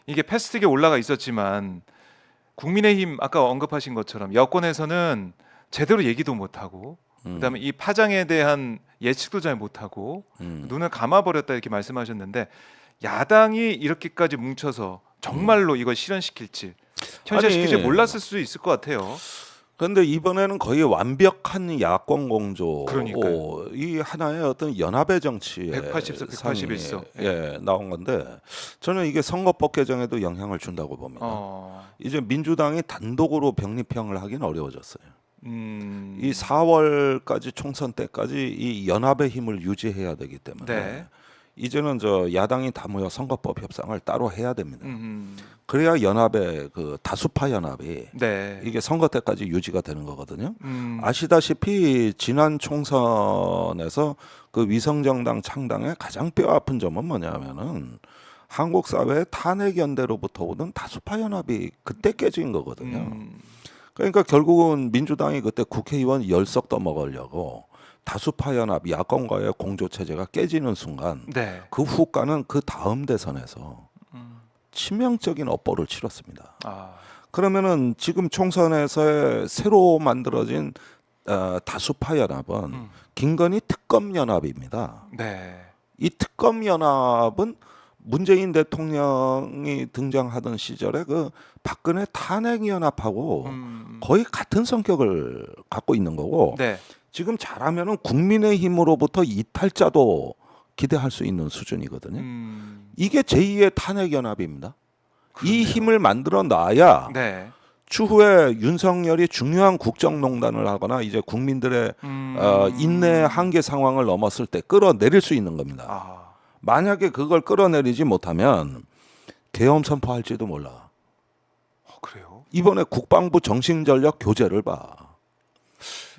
이게 패스트트랙에 올라가 있었지만 국민의힘 아까 언급하신 것처럼 여권에서는 제대로 얘기도 못하고 그다음에 이 파장에 대한 예측도 잘 못하고 눈을 감아버렸다 이렇게 말씀하셨는데 야당이 이렇게까지 뭉쳐서 정말로 이걸 실현시킬지 현실시킬지 아니, 몰랐을 수도 있을 것 같아요. 그런데 이번에는 거의 완벽한 야권 공조, 그러니까요. 이 하나의 어떤 연합의 정치의 180석, 181석. 나온 건데 저는 이게 선거법 개정에도 영향을 준다고 봅니다. 이제 민주당이 단독으로 병립형을 하긴 어려워졌어요. 이 4월까지 총선 때까지 이 연합의 힘을 유지해야 되기 때문에 네. 이제는 저 야당이 다 모여 선거법 협상을 따로 해야 됩니다. 그래야 연합의 그 다수파 연합이 네. 이게 선거 때까지 유지가 되는 거거든요. 아시다시피 지난 총선에서 그 위성정당 창당의 가장 뼈아픈 점은 뭐냐면은 한국 사회의 탄핵 연대로부터 오는 다수파 연합이 그때 깨진 거거든요. 그러니까 결국은 민주당이 그때 국회의원 10석 떠먹으려고 다수파 연합 야권과의 공조 체제가 깨지는 순간 네. 그 후과는 그 다음 대선에서 치명적인 업보를 치렀습니다. 그러면은 지금 총선에서의 새로 만들어진 다수파 연합은 김건희 특검 연합입니다. 네. 이 특검 연합은 문재인 대통령이 등장하던 시절에 그 박근혜 탄핵 연합하고 거의 같은 성격을 갖고 있는 거고 네. 지금 잘하면은 국민의힘으로부터 이탈자도 기대할 수 있는 수준이거든요. 이게 제2의 탄핵 연합입니다. 이 힘을 만들어 놔야 네. 추후에 윤석열이 중요한 국정농단을 하거나 이제 국민들의 인내 한계 상황을 넘었을 때 끌어내릴 수 있는 겁니다. 만약에 그걸 끌어내리지 못하면 계엄 선포할지도 몰라. 그래요? 이번에 국방부 정신전력 교재를 봐.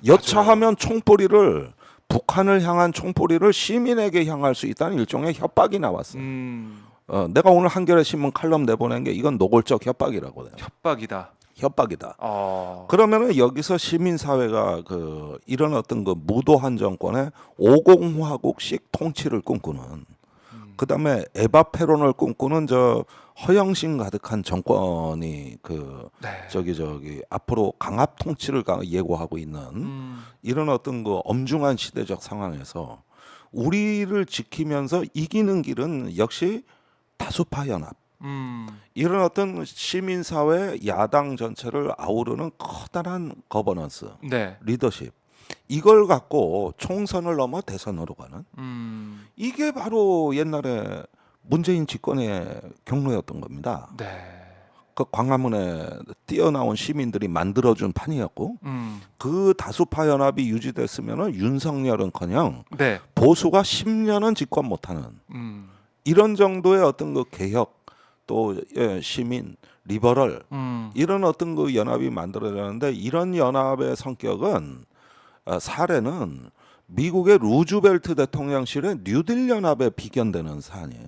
여차하면 총포리를 북한을 향한 총포리를 시민에게 향할 수 있다는 일종의 협박이 나왔어. 내가 오늘 한겨레 신문 칼럼 내보낸 게 이건 노골적 협박이라고 해요. 협박이다. 협박이다. 그러면은 여기서 시민사회가 그 이런 어떤 그 무도한 정권의 오공화국식 통치를 꿈꾸는, 그다음에 에바페론을 꿈꾸는 저 허영심 가득한 정권이 그 네. 저기 앞으로 강압 통치를 예고하고 있는 이런 어떤 그 엄중한 시대적 상황에서 우리를 지키면서 이기는 길은 역시 다수파 연합. 이런 어떤 시민사회 야당 전체를 아우르는 커다란 거버넌스, 네. 리더십, 이걸 갖고 총선을 넘어 대선으로 가는 이게 바로 옛날에 문재인 집권의 경로였던 겁니다. 네. 그 광화문에 뛰어나온 시민들이 만들어준 판이었고 그 다수파 연합이 유지됐으면 윤석열은커녕 네. 보수가 10년은 집권 못하는 이런 정도의 어떤 그 개혁 또 시민 리버럴 이런 어떤 그 연합이 만들어졌는데 이런 연합의 성격은 사례는 미국의 루즈벨트 대통령실의 뉴딜 연합에 비견되는 사안이에요.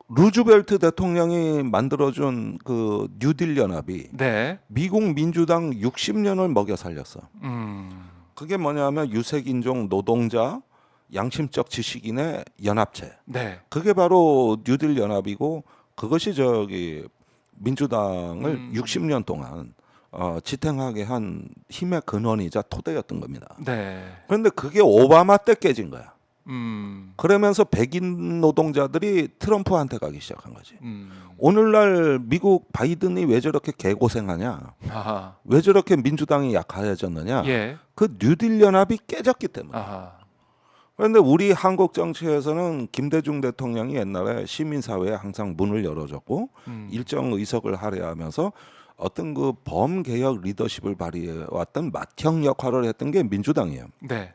루즈벨트 대통령이 만들어준 그 뉴딜 연합이 네. 미국 민주당 60년을 먹여 살렸어. 그게 뭐냐면 유색인종 노동자 양심적 지식인의 연합체. 네. 그게 바로 뉴딜 연합이고 그것이 저기 민주당을 60년 동안 지탱하게 한 힘의 근원이자 토대였던 겁니다. 네. 그런데 그게 오바마 때 깨진 거야. 그러면서 백인 노동자들이 트럼프한테 가기 시작한 거지. 오늘날 미국 바이든이 왜 저렇게 개고생하냐? 아하. 왜 저렇게 민주당이 약해졌느냐? 예. 그 뉴딜 연합이 깨졌기 때문에. 아하. 그런데 우리 한국 정치에서는 김대중 대통령이 옛날에 시민사회에 항상 문을 열어줬고 일정 의석을 할애하면서 어떤 그 범개혁 리더십을 발휘해왔던 맏형 역할을 했던 게 민주당이에요. 네.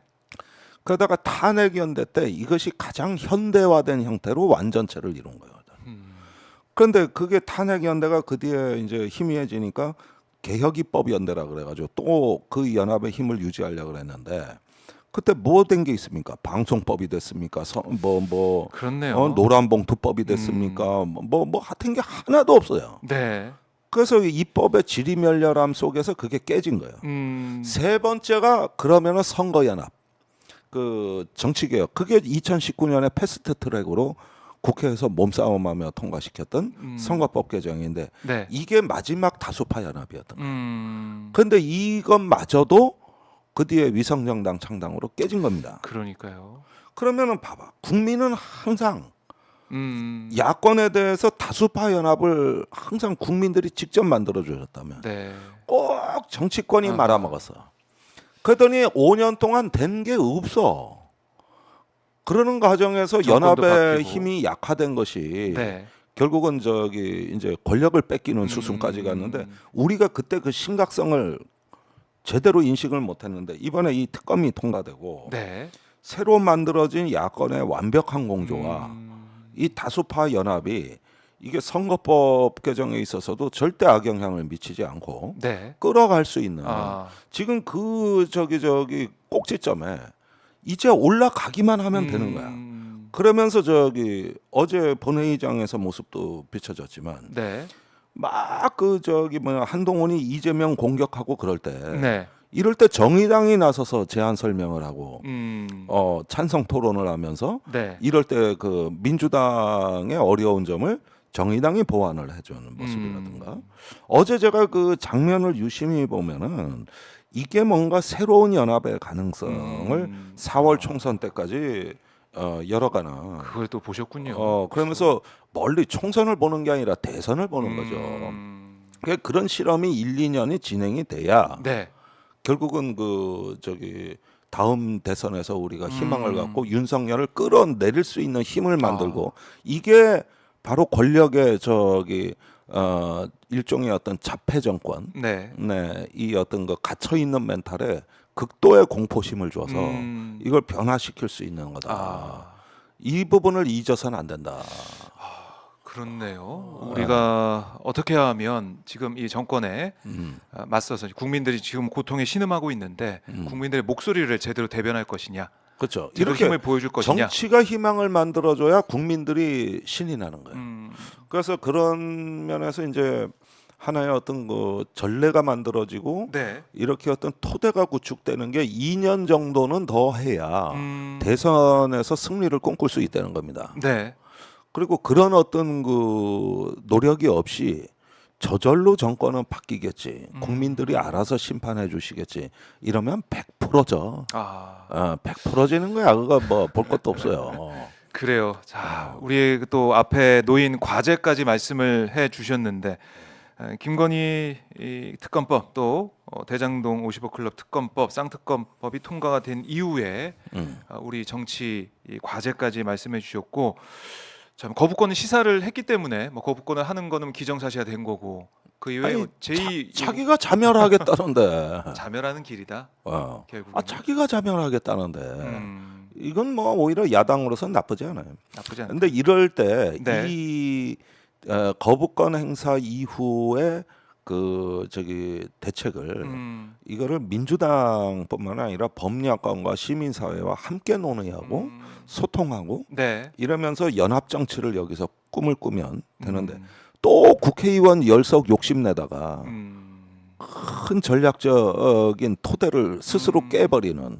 그러다가 탄핵 연대 때 이것이 가장 현대화된 형태로 완전체를 이룬 거예요. 그런데 그게 탄핵 연대가 그 뒤에 이제 희미해지니까 개혁입법 연대라 그래가지고 또 그 연합의 힘을 유지하려고 그랬는데 그때 뭐 된 게 있습니까? 방송법이 됐습니까? 그렇네요. 노란봉투법이 됐습니까? 뭐 같은 게 하나도 없어요. 네. 그래서 입법의 지리멸렬함 속에서 그게 깨진 거예요. 세 번째가 그러면은 선거연합, 그 정치개혁. 그게 2019년에 패스트 트랙으로 국회에서 몸싸움하며 통과시켰던 선거법 개정인데 네. 이게 마지막 다수파 연합이었던 거예요. 음. 그런데 이것마저도 그 뒤에 위성정당 창당으로 깨진 겁니다. 그러니까요. 그러면은 봐봐, 국민은 항상 음. 야권에 대해서 다수파 연합을 항상 국민들이 직접 만들어 주셨다면 네. 꼭 정치권이 아하. 말아먹었어. 그러더니 5년 동안 된 게 없어. 그러는 과정에서 정권도 연합의 바뀌고. 힘이 약화된 것이 네. 결국은 저기 이제 권력을 뺏기는 수순까지 갔는데 우리가 그때 그 심각성을 제대로 인식을 못했는데 이번에 이 특검이 통과되고 네. 새로 만들어진 야권의 완벽한 공조와 음. 이 다수파 연합이 이게 선거법 개정에 있어서도 절대 악영향을 미치지 않고 네. 끌어갈 수 있는 아. 지금 그 저기 꼭지점에 이제 올라가기만 하면 되는 거야. 그러면서 저기 어제 본회의장에서 모습도 비춰졌지만 네. 막 그 저기 뭐야 한동훈이 이재명 공격하고 그럴 때 네. 이럴 때 정의당이 나서서 제안 설명을 하고 음. 찬성 토론을 하면서 네. 이럴 때 그 민주당의 어려운 점을 정의당이 보완을 해주는 모습이라든가 어제 제가 그 장면을 유심히 보면은 이게 뭔가 새로운 연합의 가능성을 4월 총선 때까지 열어가는 그걸 또 보셨군요. 그러면서 멀리 총선을 보는 게 아니라 대선을 보는 거죠. 그러니까 그런 실험이 1, 2년이 진행이 돼야 네. 결국은 그 저기 다음 대선에서 우리가 희망을 갖고 윤석열을 끌어내릴 수 있는 힘을 만들고 이게 바로 권력의 저기 일종의 어떤 자폐 정권, 네. 네, 이 어떤 그 갇혀 있는 멘탈에 극도의 공포심을 줘서 이걸 변화시킬 수 있는 거다. 아. 이 부분을 잊어서는 안 된다. 그렇네요. 우리가 어떻게 하면 지금 이 정권에 맞서서 국민들이 지금 고통에 신음하고 있는데 국민들의 목소리를 제대로 대변할 것이냐, 그렇죠. 제대로 이렇게 힘을 보여줄 것이냐. 정치가 희망을 만들어줘야 국민들이 신이 나는 거예요. 그래서 그런 면에서 이제 하나의 어떤 그 전례가 만들어지고 네. 이렇게 어떤 토대가 구축되는 게 2년 정도는 더 해야 대선에서 승리를 꿈꿀 수 있다는 겁니다. 네. 그리고 그런 어떤 그 노력이 없이 저절로 정권은 바뀌겠지. 국민들이 알아서 심판해 주시겠지. 이러면 100%죠. 아. 100%지는 거야. 그거 뭐 볼 것도 없어요. 그래요. 자, 우리 또 앞에 놓인 과제까지 말씀을 해 주셨는데 김건희 이 특검법 또 대장동 55클럽 특검법 쌍특검법이 통과가 된 이후에 우리 정치 이 과제까지 말씀해 주셨고 참 거부권은 시사를 했기 때문에 뭐 거부권을 하는 거는 기정사실화 된 거고 그 이외에 아니, 제2 자기가 자멸하겠다는데. 자멸하는 길이다. 결국 자기가 자멸하겠다는데. 이건 뭐 오히려 야당으로서는 나쁘지 않아요. 나쁘지 않다. 근데 이럴 때 네. 이 거부권 행사 이후에 그 저기 대책을 이거를 민주당뿐만 아니라 법률가과 시민사회와 함께 논의하고 소통하고 네. 이러면서 연합 정치를 여기서 꿈을 꾸면 되는데 또 국회의원 열석 욕심내다가 큰 전략적인 토대를 스스로 깨버리는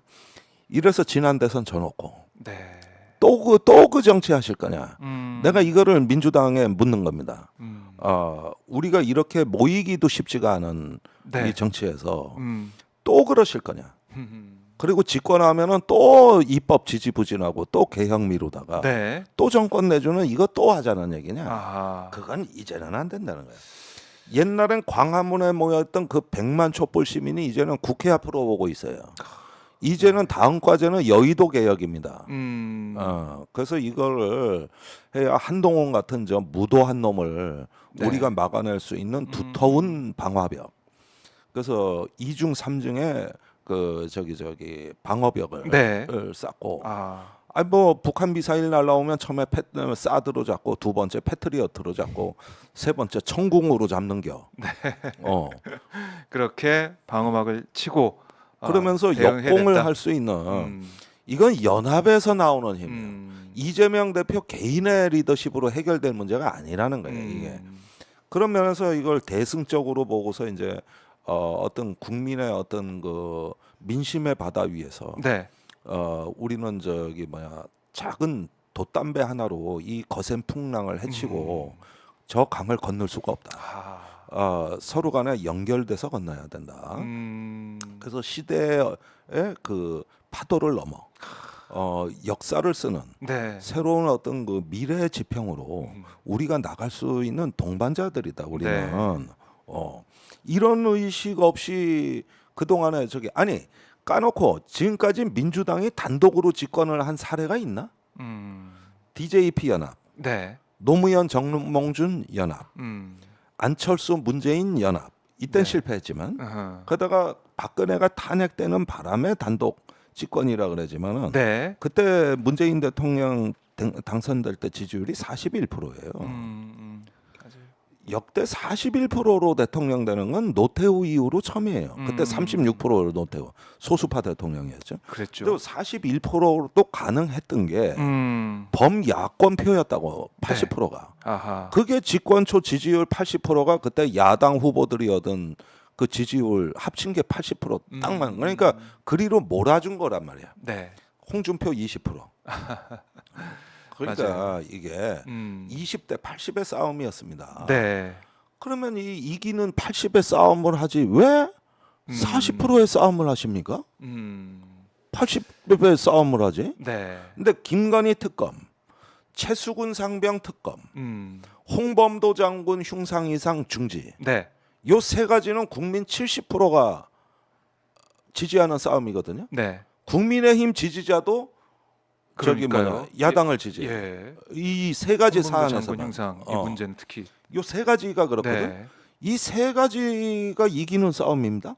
이래서 지난 대선 져놓고 네. 또 그 정치 하실 거냐? 내가 이거를 민주당에 묻는 겁니다. 우리가 이렇게 모이기도 쉽지가 않은 네. 이 정치에서 또 그러실 거냐? 그리고 집권하면은 또 입법 지지부진하고 또 개혁 미루다가 네. 또 정권 내주는 이거 또 하자는 얘기냐? 아하. 그건 이제는 안 된다는 거야. 옛날엔 광화문에 모였던 그 100만 촛불 시민이 이제는 국회 앞으로 오고 있어요. 이제는 다음 과제는 여의도 개혁입니다. 그래서 이걸 해야 한동훈 같은 저 무도한 놈을 네. 우리가 막아낼 수 있는 두터운 방화벽. 그래서 2중 3중의 그 저기 방어벽을 네. 쌓고 아. 아니 뭐 북한 미사일 날라오면 처음에 사드로 잡고 두 번째 패트리어트로 잡고 세 번째 청궁으로 잡는겨. 네. 그렇게 방어막을 치고 그러면서 대응해야 역공을 된다. 할 수 있는 이건 연합에서 나오는 힘이에요. 이재명 대표 개인의 리더십으로 해결될 문제가 아니라는 거예요. 이게 그런 면에서 이걸 대승적으로 보고서 이제 어떤 국민의 어떤 그 민심의 바다 위에서 네. 우리는 저기 뭐야 작은 돛담배 하나로 이 거센 풍랑을 헤치고 저 강을 건널 수가 없다. 서로 간에 연결돼서 건너야 된다. 그래서 시대의 그 파도를 넘어 역사를 쓰는 네. 새로운 어떤 그 미래의 지평으로 우리가 나갈 수 있는 동반자들이다. 우리는 이런 의식 없이 그 동안에 아니 까놓고 지금까지 민주당이 단독으로 집권을 한 사례가 있나? DJP 연합, 네. 노무현 정몽준 연합, 안철수 문재인 연합 이땐 네. 실패했지만 어허. 그러다가 박근혜가 탄핵되는 바람에 단독 집권이라 그러지만은 네. 그때 문재인 대통령 당선될 때 지지율이 41%예요. 맞아요. 역대 41%로 대통령 되는 건 노태우 이후로 처음이에요. 그때 36%로 노태우 소수파 대통령이었죠. 그랬죠. 또 41%도 가능했던 게 음. 범야권표였다고 80%가. 아하. 그게 집권 초 지지율 80%가 그때 야당 후보들이 얻은 그 지지율 합친 게 80%딱 그러니까 그리로 몰아준 거란 말이야. 네. 홍준표 20%. 그러니까 맞아요. 이게 20대 80의 싸움이었습니다. 네. 그러면 이 이기는 80의 싸움을 하지 왜 40%의 싸움을 하십니까? 80의 싸움을 하지? 네. 근데 김건희 특검, 최수근 상병 특검, 홍범도 장군 흉상 이상 중지. 네. 요 세 가지는 국민 70%가 지지하는 싸움이거든요. 네. 국민의힘 지지자도 그러니까요. 야당을 지지해. 예. 이 세 가지 홍범도 사안에서 장군 형상 이 문제는 특히. 요 세 가지가 그렇거든. 네. 이 세 가지가 이기는 싸움입니다.